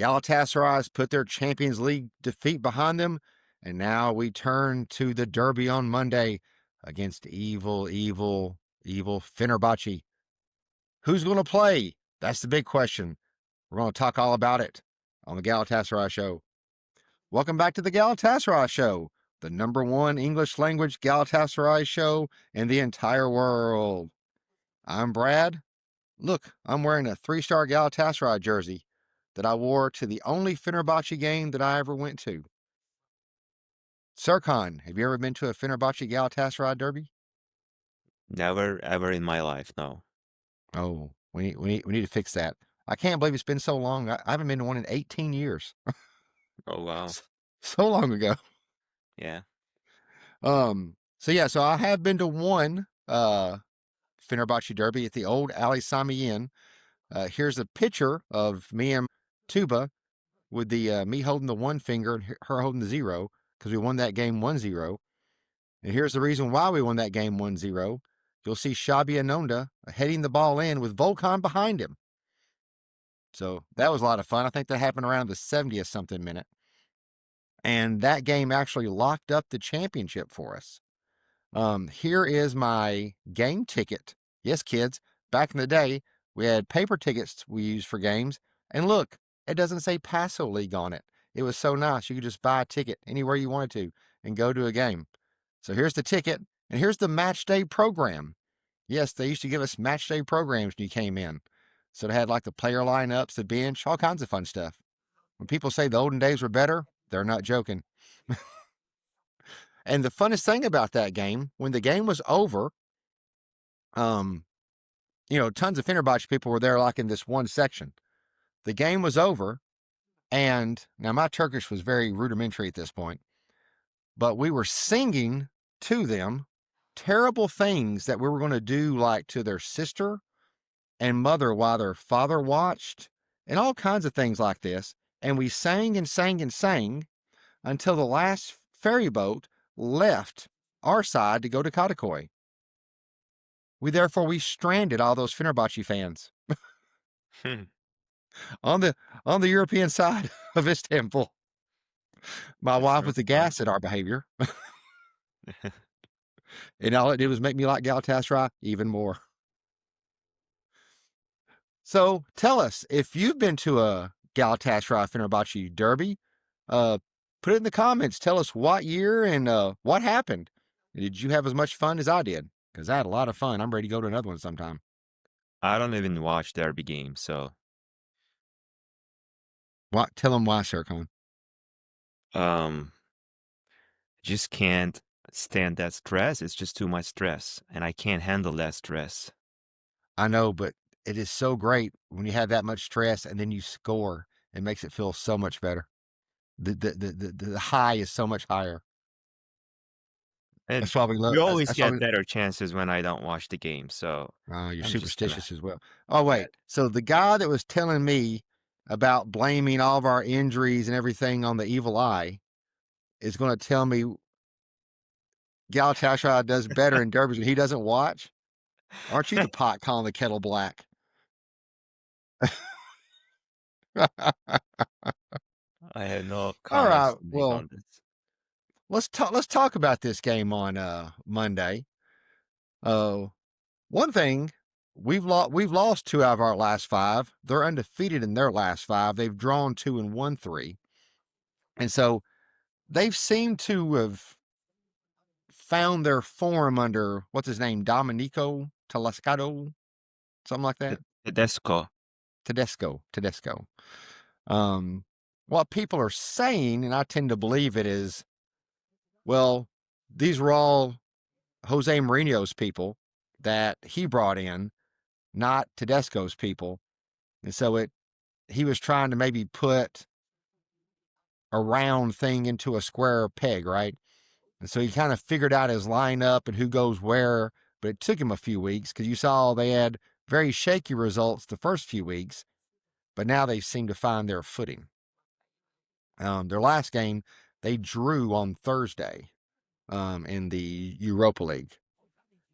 Galatasaray's put their Champions League defeat behind them, and now we turn to the derby on Monday against evil Fenerbahçe. Who's going to play? That's the big question. We're going to talk all about it on the Galatasaray Show. Welcome back to the Galatasaray Show, the #1 English language Galatasaray show in the entire world. I'm Brad. Look, I'm wearing a 3-star Galatasaray jersey that I wore to the only Fenerbahçe game that I ever went to. Serkan, have you ever been to a Fenerbahçe Galatasaray derby? Never ever in my life, no. Oh, we need to fix that. I can't believe it's been so long. I haven't been to one in 18 years. Oh wow. So long ago. Yeah. So I have been to one Fenerbahçe derby at the old Ali Sami Inn. Here's a picture of me and Tuba with the me holding the one finger and her holding the 0 because we won that game 1-0. And here's the reason why we won that game 1-0. You'll see Xabi Alonso heading the ball in with Volkan behind him. So that was a lot of fun. I think that happened around the 70th something minute. And that game actually locked up the championship for us. Here is my game ticket. Yes, kids, back in the day, we had paper tickets we used for games. And look, it doesn't say Paso League on it. It was so nice. You could just buy a ticket anywhere you wanted to and go to a game. So here's the ticket, and here's the match day program. Yes, they used to give us match day programs when you came in. So they had like the player lineups, the bench, all kinds of fun stuff. When people say the olden days were better, they're not joking. And the funnest thing about that game, when the game was over, tons of Fenerbahçe people were there like in this one section. The game was over, and now my Turkish was very rudimentary at this point, but we were singing to them terrible things that we were going to do like to their sister and mother while their father watched, and all kinds of things like this. And we sang and sang and sang until the last ferry boat left our side to go to Kadıköy. We stranded all those Fenerbahçe fans on the European side of Istanbul. My That's wife really was aghast at our behavior. And all it did was make me like Galatasaray even more. So tell us, if you've been to a Galatasaray Fenerbahçe derby, put it in the comments. Tell us what year and what happened. Did you have as much fun as I did? Because I had a lot of fun. I'm ready to go to another one sometime. I don't even watch derby games, so What? Tell them why, Serkan. um just can't stand that stress. It's just too much stress, and I can't handle that stress. I know, but it is so great when you have that much stress and then you score. It makes it feel so much better. The high is so much higher. And That's why we love. you always That's why get we. better chances when I don't watch the game, so You're I'm just gonna superstitious as well. Oh yeah. wait, so the guy that was telling me about blaming all of our injuries and everything on the evil eye is going to tell me Galatasaray does better in derbies when he doesn't watch. Aren't you the pot calling the kettle black? I have no All comments right. to make Well, on this. let's talk about this game on Monday. One thing, we've lost 2 out of our last 5. They're undefeated in their last 5. They've drawn 2 and won 3. And so they've seemed to have found their form under what's his name, Domenico Tedesco, something like that. Tedesco. Tedesco. What people are saying, and I tend to believe it, is, well, these were all Jose Mourinho's people that he brought in, not Tedesco's people. And so he was trying to maybe put a round thing into a square peg, right? And so he kind of figured out his lineup and who goes where, but it took him a few weeks because you saw they had very shaky results the first few weeks, but now they seem to find their footing. Their last game, they drew on Thursday in the Europa League.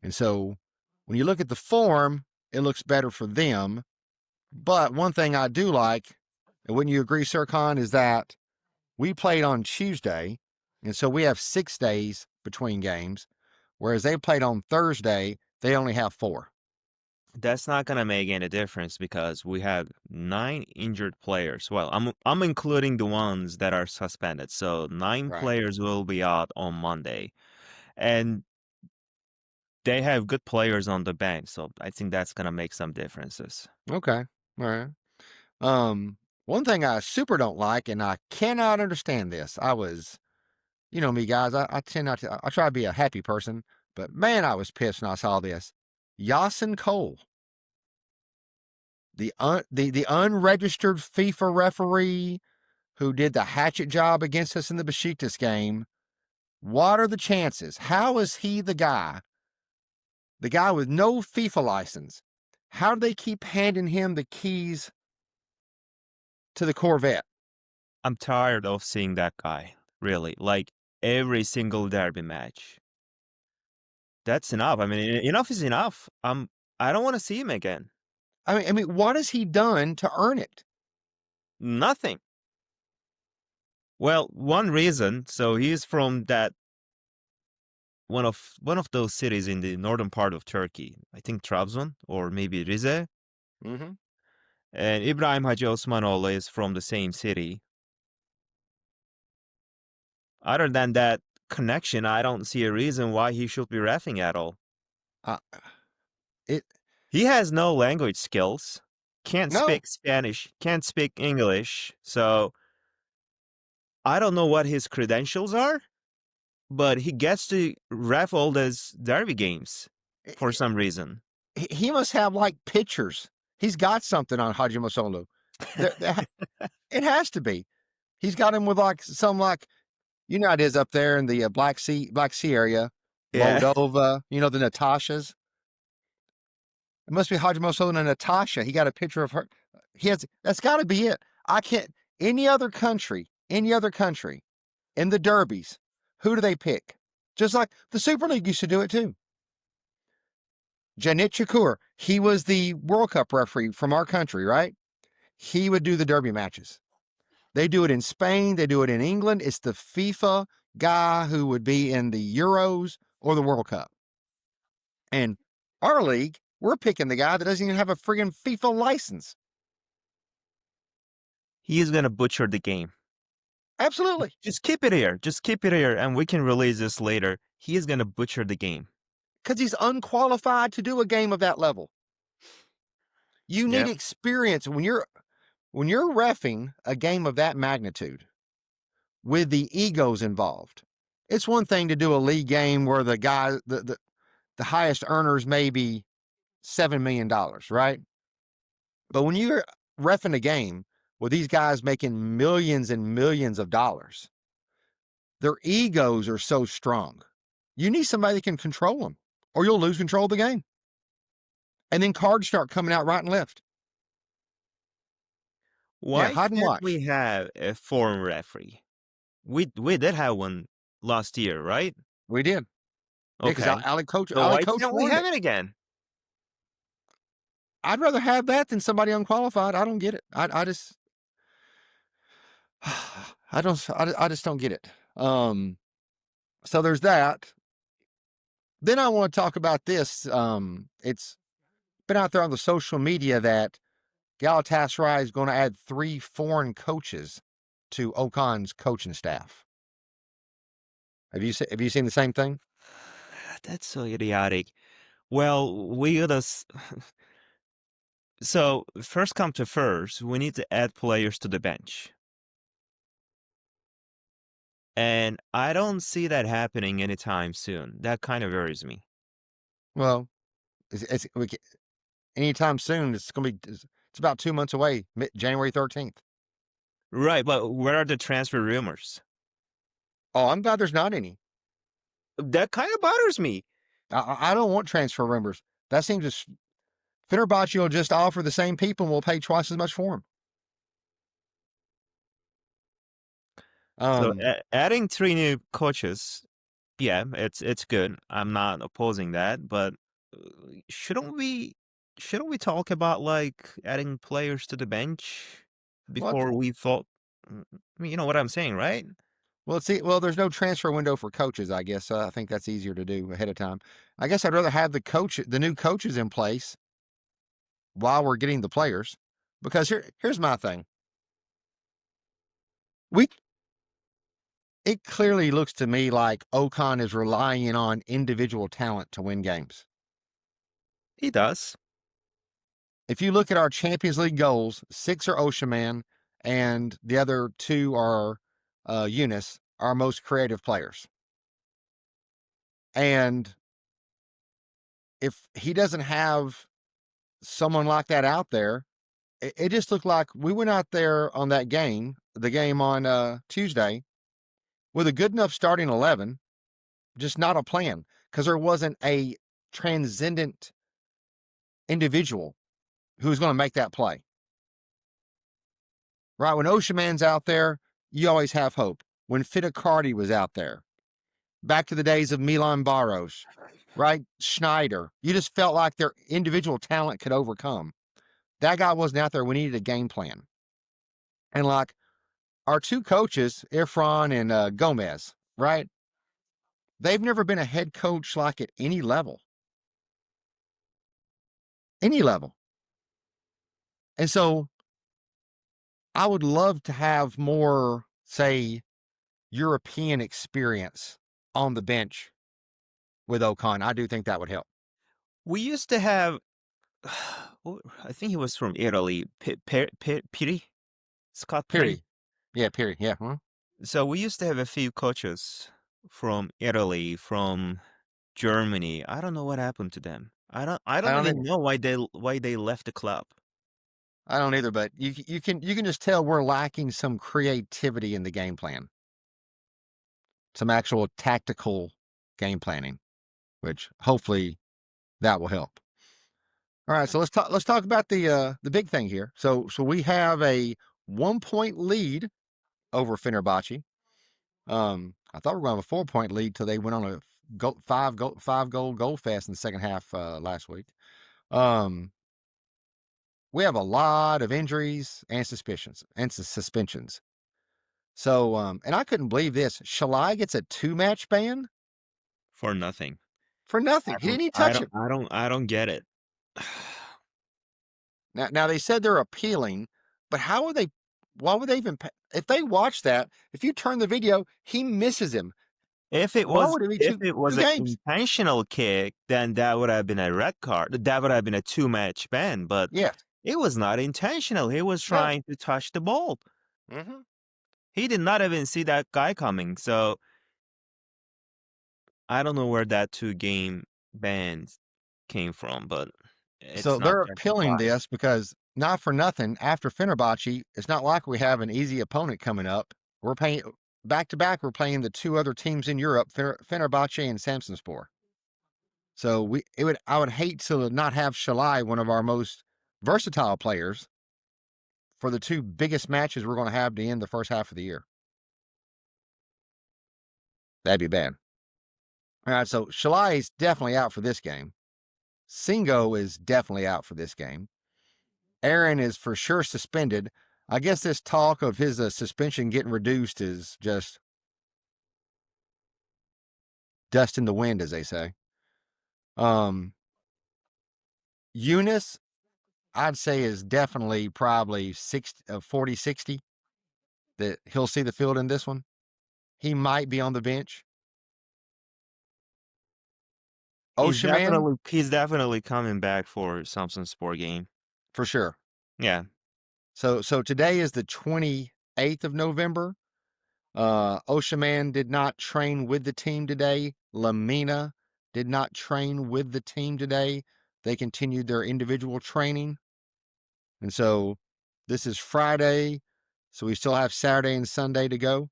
And so when you look at the form, it looks better for them. But one thing I do like, and wouldn't you agree, Serkan, is that we played on Tuesday, and so we have 6 days between games, whereas they played on Thursday, they only have 4. That's not gonna make any difference because we have 9 injured players. Well, I'm including the ones that are suspended. So 9 Right. players will be out on Monday. And they have good players on the bench, so I think that's gonna make some differences. Okay. All right. One thing I super don't like, and I cannot understand this. You know me, guys. I tend not to. I try to be a happy person, but man, I was pissed when I saw this. Yasin Cole, the unregistered FIFA referee who did the hatchet job against us in the Besiktas game. What are the chances? How is he the guy with no FIFA license? How do they keep handing him the keys to the Corvette? I'm tired of seeing that guy, really. Like every single derby match. That's enough. I mean, enough is enough. I don't want to see him again. I mean, what has he done to earn it? Nothing. Well, one reason, so he's from that one of those cities in the northern part of Turkey. I think Trabzon or maybe Rize. Mm-hmm. And Ibrahim Hacı Osmanoğlu is from the same city. Other than that connection, I don't see a reason why he should be reffing at all. Uh, it He has no language skills, can't no. speak Spanish, can't speak English, so I don't know what his credentials are, but he gets to ref all those derby games for some reason. He must have like pictures. He's got something on Haji Masolo. It has to be. He's got him with like some like you know how it is up there in the Black Sea area, Yeah. Moldova. You know the Natashas. It must be Haji Masolo and Natasha. He got a picture of her. He has. That's got to be it. I can't. Any other country, in the derbies, who do they pick? Just like the Super League used to do it too. Janit Shakur, he was the World Cup referee from our country, right? He would do the derby matches. They do it in Spain. They do it in England. It's the FIFA guy who would be in the Euros or the World Cup. And our league, we're picking the guy that doesn't even have a friggin' FIFA license. He is gonna butcher the game. Absolutely. Just keep it here. Just keep it here, and we can release this later. He is gonna butcher the game. Because he's unqualified to do a game of that level. You need Yep. experience when you're reffing a game of that magnitude with the egos involved. It's one thing to do a league game where the guy the highest earners may be $7 million, right? But when you're reffing a game with these guys making millions and millions of dollars, their egos are so strong. You need somebody that can control them, or you'll lose control of the game. And then cards start coming out right and left. Yeah, Why hide and can't watch. we have a foreign referee? We did have one last year, right? We did. Yeah, because Okay. So Ali why Coach can't we warned have it. it again? I'd rather have that than somebody unqualified. I don't get it. I just I just don't get it. So there's that. Then I want to talk about this. It's been out there on the social media that Galatasaray is going to add 3 foreign coaches to Okan's coaching staff. Have you seen the same thing? That's so idiotic. Well, we gotta. So first come to first, we need to add players to the bench, and I don't see that happening anytime soon. That kind of worries me. Well, anytime soon. It's about 2 months away, January 13th. Right, but where are the transfer rumors? Oh, I'm glad there's not any. That kind of bothers me. I don't want transfer rumors. That seems to Fenerbahçe will just offer the same people and we'll pay twice as much for them. So Um, adding 3 new coaches, yeah, it's good. I'm not opposing that, but uh, shouldn't we shouldn't we talk about like adding players to the bench? Well, before we thought. I mean, you know what I'm saying, right? there's no transfer window for coaches, I guess. So I think that's easier to do ahead of time. I guess I'd rather have the new coaches in place while we're getting the players, because here's my thing. We It clearly looks to me like Okan is relying on individual talent to win games. He does. If you look at our Champions League goals, 6 are Osimhen, and the other 2 are Eunice, our most creative players. And if he doesn't have someone like that out there, it just looked like we went out there on that game, the game on Tuesday, with a good enough starting 11, just not a plan, because there wasn't a transcendent individual who's going to make that play. Right? When Osimhen's out there, you always have hope. When Fittipaldi was out there, back to the days of Milan Baros, right? Schneider, you just felt like their individual talent could overcome. That guy wasn't out there. We needed a game plan. And like our 2 coaches, Irfan and Gomez, right? They've never been a head coach like at any level. Any level. And so I would love to have more, say, European experience on the bench with Okan. I do think that would help. We used to have. I think he was from Italy. Piri, Scott Piri. Period. Yeah, period. Yeah. So we used to have a few coaches from Italy, from Germany. I don't know what happened to them. I I don't don't even either. know why they left the club. I don't either, but you can just tell we're lacking some creativity in the game plan. Some actual tactical game planning, which hopefully that will help. All right, so let's talk about the big thing here. So we have a 1-point lead over Fenerbahçe. I thought we were going to have a 4-point lead till they went on a five goal goal fest in the second half last week. We have a lot of injuries and suspensions. So and I couldn't believe this. Shalai gets a 2-match ban For nothing. for nothing. I He don't didn't even I touch don't him. I don't get it. Now they said they're appealing, but how would they? Why would they even? If they watch that, if you turn the video, he misses him. Why would it be If two it two was an games? intentional kick, then that would have been a red card. That would have been a 2-match ban, but Yes. it was not intentional. He was No. trying to touch the ball. Mm-hmm. He did not even see that guy coming. So I don't know where that 2-game ban came from, but So it's not they're appealing justified. this because not for nothing. After Fenerbahce, it's not like we have an easy opponent coming up. We're paying back to back. We're playing the 2 other teams in Europe, Fenerbahce and Samsunspor. So I would hate to not have Shalai, one of our most versatile players, for the 2 biggest matches we're going to have to end the first half of the year. That'd be bad. All right, so Shalai is definitely out for this game. Singo is definitely out for this game. Aaron is for sure suspended. I guess this talk of his suspension getting reduced is just dust in the wind, as they say. Eunice, I'd say, is definitely probably 40-60 that he'll see the field in this one. He might be on the bench. Osimhen, He's definitely coming back for Samsung Sport game. for sure. Yeah. So today is the 28th of November. Osimhen did not train with the team today. Lamina did not train with the team today. They continued their individual training. And so this is Friday. So we still have Saturday and Sunday to go.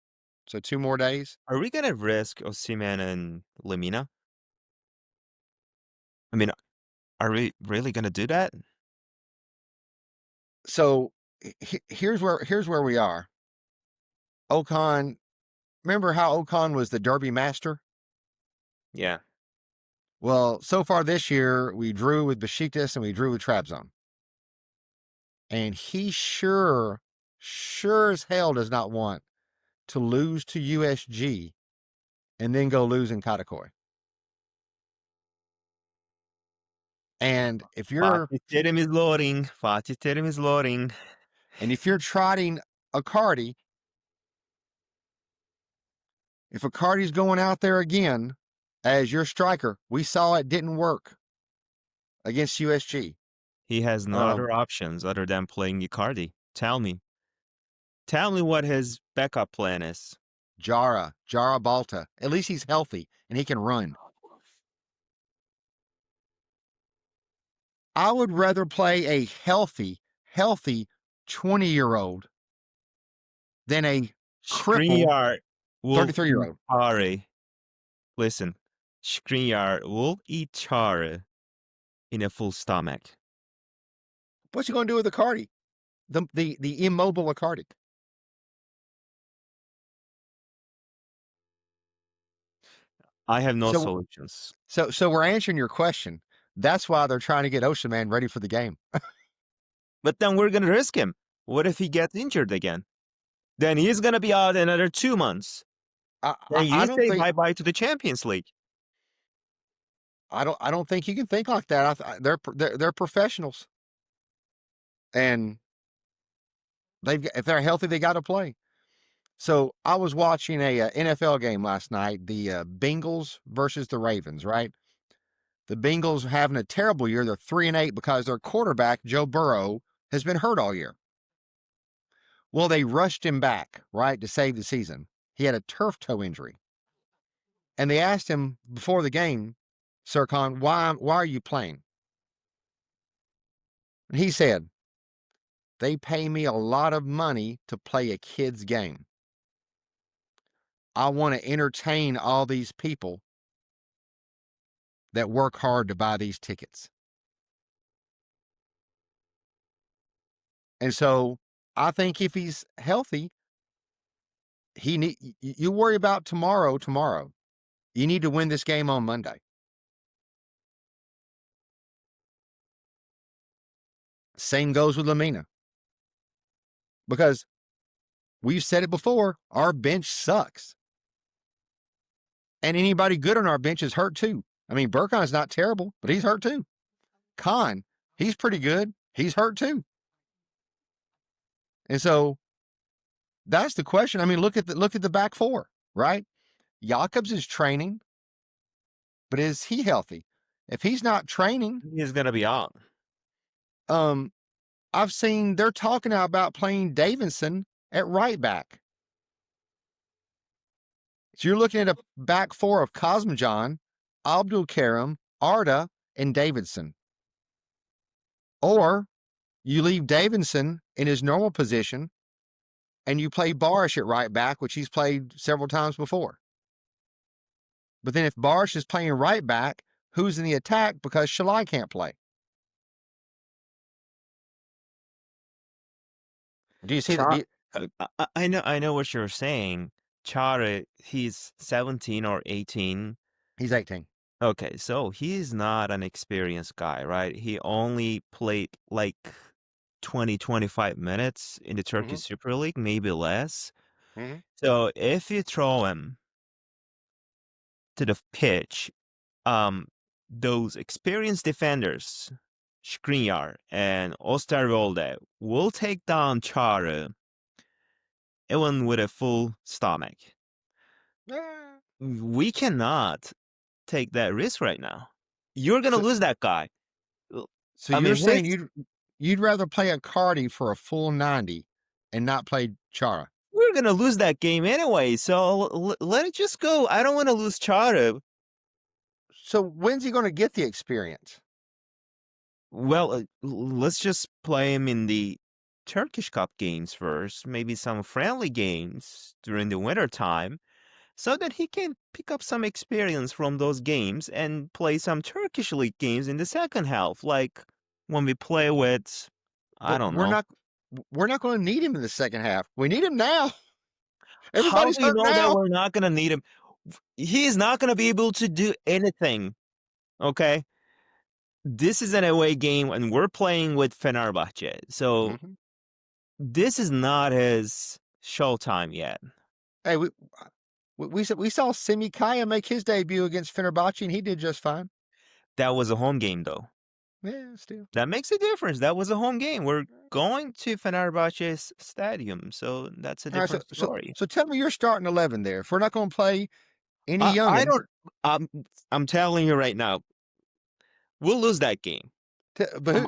So 2 more days. Are we gonna risk Osimhen and Lemina? I mean, are we really gonna do that? So here's where we are. Okan, remember how Okan was the Derby master? Yeah. Well, so far this year, we drew with Besiktas and we drew with Trabzon. And he sure sure as hell does not want to lose to USG and then go lose in Kadıköy. And if you're Fatih Terim is loading. Fatih Terim is loading. and if you're trotting a Cardi, if a Cardi's going out there again as your striker, we saw it didn't work against USG. He has no other options other than playing Icardi. Tell me. Tell me what his backup plan is. Jara Balta. At least he's healthy and he can run. I would rather play a healthy 20-year-old than a crippled Skriniar will 33-year-old. Chare. Listen, Skriniar will eat Chare in a full stomach. What's he going to do with Icardi? The immobile Icardi. I have no solutions. So we're answering your question. That's why they're trying to get Osimhen ready for the game. But then we're going to risk him. What if he gets injured again? Then he's going to be out another 2 months. Then you say bye-bye to the Champions League. I don't think you can think like that. They're professionals, and if they're healthy, they got to play. So I was watching a NFL game last night, the Bengals versus the Ravens. Right, the Bengals are having a terrible year. They're 3-8 because their quarterback Joe Burrow has been hurt all year. Well, they rushed him back, right, to save the season. He had a turf toe injury, and they asked him before the game, Serkan, why are you playing? And he said, they pay me a lot of money to play a kid's game. I want to entertain all these people that work hard to buy these tickets. And so I think if he's healthy, you worry about tomorrow. You need to win this game on Monday. Same goes with Lamina. Because we've said it before, our bench sucks. And anybody good on our bench is hurt too. I mean, Burkon's not terrible, but he's hurt too. Khan, he's pretty good. He's hurt too. And so that's the question. I mean, look at the back four, right? Jakobs is training, but is he healthy? If he's not training, he's going to be out. I've seen they're talking now about playing Davidson at right back. So you're looking at a back four of Kazımcan, Abdul Karim, Arda, and Davidson. Or you leave Davidson in his normal position and you play Barish at right back, which he's played several times before. But then if Barish is playing right back, who's in the attack because Shalai can't play? Do you see that? I know what you're saying. Chare, he's 17 or 18. He's 18. Okay, so he's not an experienced guy, right? He only played like 20, 25 minutes in the Turkish Super League, maybe less. So if you throw him to the pitch, those experienced defenders, Skriniar and Osterwolde, will take down Çağrı even with a full stomach. We cannot take that risk right now. You're going to lose that guy. So you're saying you'd rather play a Cardi for a full 90 and not play Çağrı? We're going to lose that game anyway, so let it just go. I don't want to lose Çağrı. So when's he going to get the experience? Well, let's just play him in the Turkish Cup games first, maybe some friendly games during the winter time, so that he can pick up some experience from those games and play some Turkish League games in the second half, like when we play with, I don't know. We're not going to need him in the second half. We need him now. Everybody's hurt now. That we're not going to need him? He's not going to be able to do anything, okay? This is an away game, and we're playing with Fenerbahçe. So This is not his showtime yet. Hey, we saw Simi Kaya make his debut against Fenerbahçe, and he did just fine. That was a home game, though. Yeah, still. That makes a difference. That was a home game. We're going to Fenerbahçe's stadium, so that's a All right, so different so story. so tell me your starting 11 there. If we're not going to play any I youngins, don't. I'm I'm telling you right now, we'll lose that game.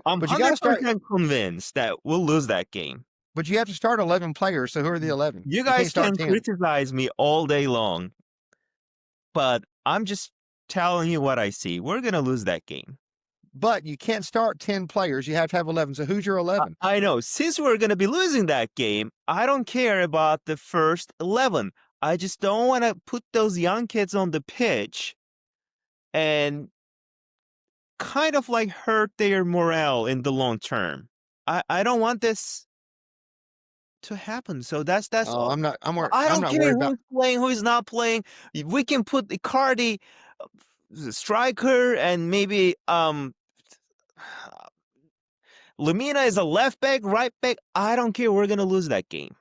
I'm but you got to start. 100% convinced that we'll lose that game. But you have to start 11 players. So who are the 11? You You can't guys start can 10. criticize me all day long, but I'm just telling you what I see. We're gonna lose that game. But you can't start 10 players. You have to have 11. So who's your 11? I know. Since we're gonna be losing that game, I don't care about the first 11. I just don't want to put those young kids on the pitch and kind of like hurt their morale in the long term. I don't want this to happen. So that's Oh, all. I'm not. I I'm don't not care worried about. who's playing, who's not playing. We can put Icardi, the striker, and maybe Lamina is a left back, right back. I don't care. We're gonna lose that game.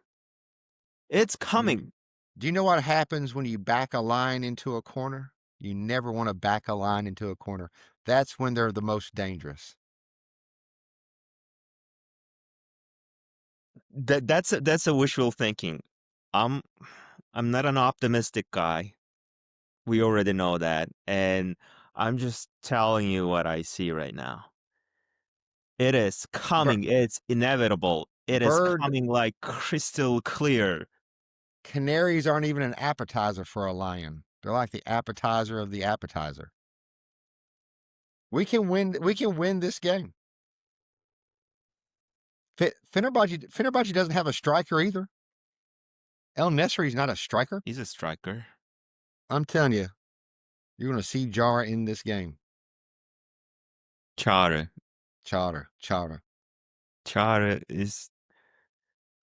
It's Mm. coming. Do you know what happens when you back a line into a corner? You never want to back a line into a corner. That's when they're the most dangerous. That's a wishful thinking. I'm I'm not an optimistic guy. We already know that, and I'm just telling you what I see right now. It is Bir- coming. It's inevitable. It is bird coming like crystal clear. canaries aren't even an appetizer for a lion. They're like the appetizer of the appetizer. We can win. We can win this game. Fenerbahçe doesn't have a striker either. El Nesri's not a striker. He's a striker. I'm telling you, you're going to see Jara in this game. Chara. Chara. Chara is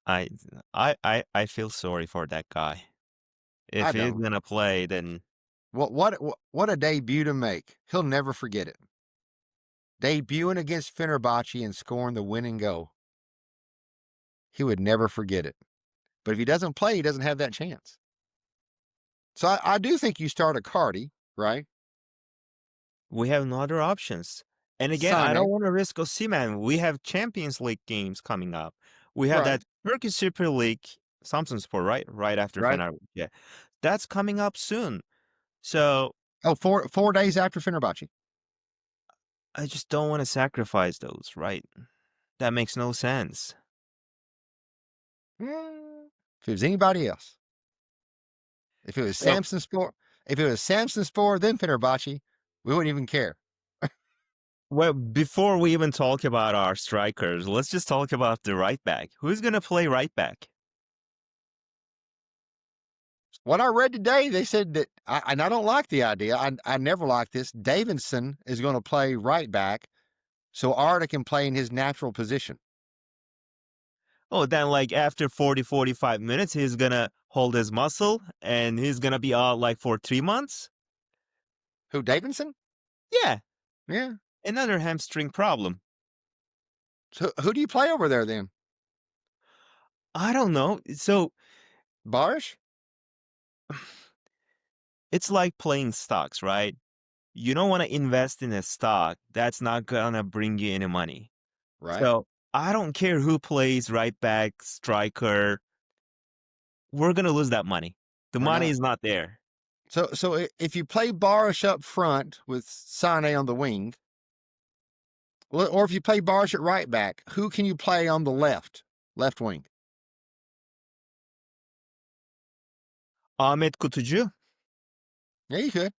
I I feel sorry for that guy. If I he's don't. gonna play, then What a debut to make. He'll never forget it. Debuting against Fenerbahçe and scoring the winning goal. He would never forget it. But if he doesn't play, he doesn't have that chance. So I do think you start a Cardi, right? we have no other options. And again, I don't Sane, want to risk Osimhen. We have Champions League games coming up. We have right? that Turkish Super League, Samsunspor, right? Right after Right. Fenerbahçe. Yeah. That's coming up soon. So Oh, 4 days after Fenerbahçe. I just don't want to sacrifice those, right? That makes no sense. If it was anybody else, if it was Well, Samson Sport, then Fenerbahçe, we wouldn't even care. well, before we even talk about our strikers, let's just talk about the right back. Who's going to play right back? What I read today, they said that, and I don't like the idea. I never liked this. Davidson is going to play right back, so Arda can play in his natural position. Oh, then like after 40, 45 minutes, he's going to hold his muscle and he's going to be out like for 3 months? Who, Davidson? Yeah, Yeah. another hamstring problem. So who do you play over there then? I don't know. So Barish? it's like playing stocks, right? You don't want to invest in a stock that's not going to bring you any money. Right. So I don't care who plays right back, striker. We're going to lose that money. The We're money not. is not there. So if you play Barish up front with Sane on the wing, or if you play Barish at right back, who can you play on the left wing? Ahmet Kutucu? Yeah, you could.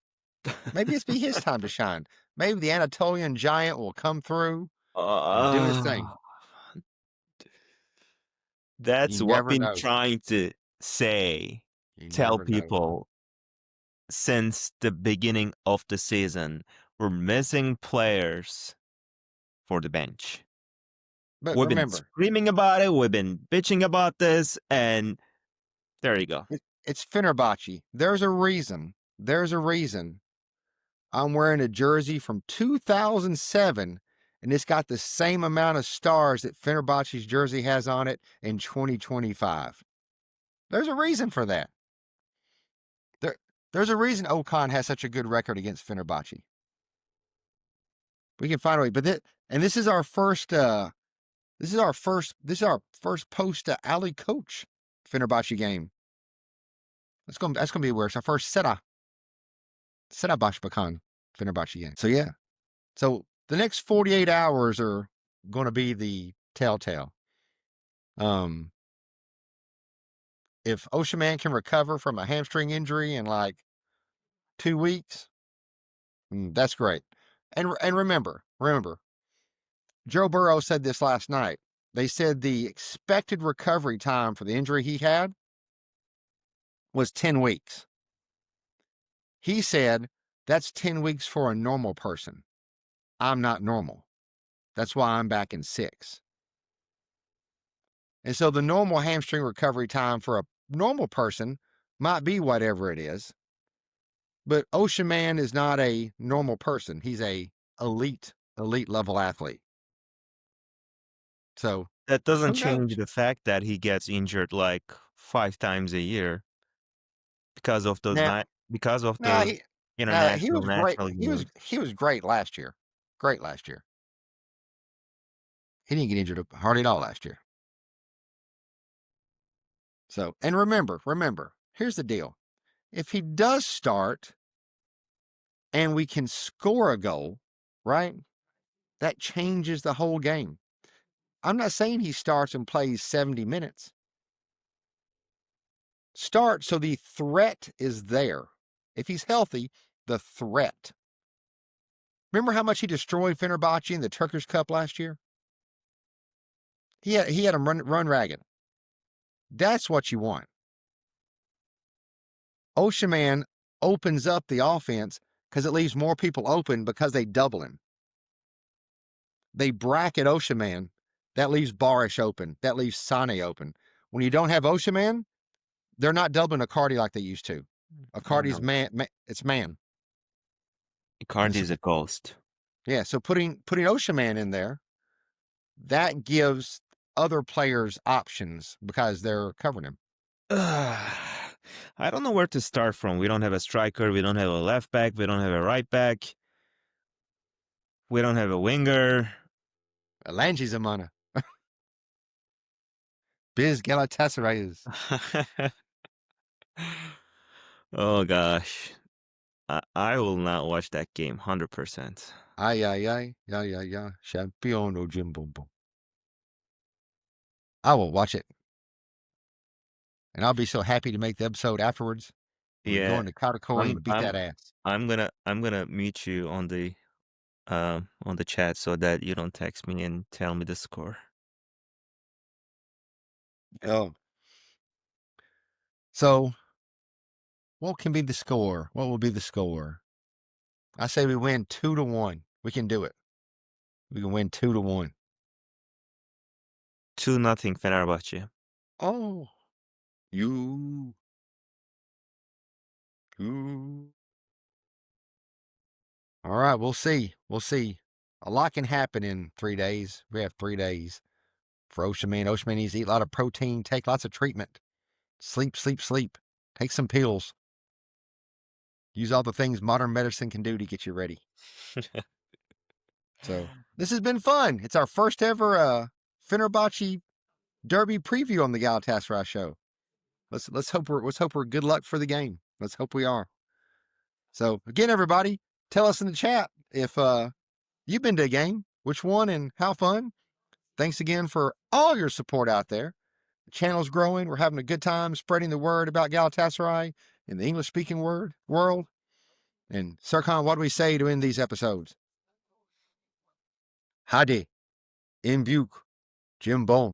Maybe it's be his time to shine. Maybe the Anatolian giant will come through and do his thing. Uh, that's You what I've never been know. trying to say, You tell never know. people since the beginning of the season. We're missing players for the bench. But We've been remember, screaming about it. We've been bitching about this, and there you go. it's Fenerbahçe. There's a reason. There's a reason I'm wearing a jersey from 2007 and it's got the same amount of stars that Fenerbahçe's jersey has on it in 2025. There's a reason for that. There's a reason Okan has such a good record against Fenerbahçe. We can find a way, but this is our first. This is our first post Ali coach Fenerbahçe game. That's gonna be worse. Our first Sera Başbakan Fenerbahçe game. So yeah. So the next 48 hours are going to be the telltale. If Osimhen can recover from a hamstring injury in like 2 weeks, that's great. And remember, Joe Burrow said this last night. They said the expected recovery time for the injury he had was 10 weeks. He said that's 10 weeks for a normal person. I'm not normal. That's why I'm back in 6. And so the normal hamstring recovery time for a normal person might be whatever it is. But Osimhen is not a normal person. He's a elite level athlete. So that doesn't who change knows? the fact that he gets injured like 5 times a year because of those Now, because of now the he he international was great. national games. He was great last year. Great last year. He didn't get injured hardly at all last year. So, and remember, here's the deal. If he does start and we can score a goal, right? That changes the whole game. I'm not saying he starts and plays 70 minutes. Start so the threat is there. If he's healthy, the threat. Remember how much he destroyed Fenerbahçe in the Turkish Cup last year? He had him run ragged. That's what you want. Osimhen opens up the offense because it leaves more people open because they double him. They bracket Osimhen. That leaves Barish open. That leaves Sane open. When you don't have Osimhen, they're not doubling Icardi like they used to. Icardi's man. It's man. Icardi is a ghost. Yeah, so putting Osimhen in there, that gives other players options because they're covering him. I don't know where to start from. We don't have a striker. We don't have a left back. We don't have a right back. We don't have a winger. Lange Zamana. Biz Galatasaray. Oh gosh, I will not watch that game 100%. Ay, ay, ay, ya, ya, ya. Champion o CimBom. I will watch it. And I'll be so happy to make the episode afterwards. We go Yeah, into Kadıköy and beat that ass. I'm gonna mute you on the chat so that you don't text me and tell me the score. Oh. So, what can be the score? What will be the score? I say we win 2-1. We can do it. We can win 2-1. 2-0 Fenerbahçe. Oh, you. All right, we'll see. We'll see. A lot can happen in 3 days. We have 3 days for Osimhen. Osimhen needs to eat a lot of protein, take lots of treatment. Sleep, sleep, sleep. Take some pills. Use all the things modern medicine can do to get you ready. So this has been fun. It's our first ever Fenerbahçe derby preview on the Galatasaray Show. Let's hope we're good luck for the game. Let's hope we are. So again, everybody, tell us in the chat if you've been to a game, which one, and how fun. Thanks again for all your support out there. The channel's growing. We're having a good time spreading the word about Galatasaray in the English-speaking world. And Serkan, what do we say to end these episodes? Hadi, in Buke, CimBom.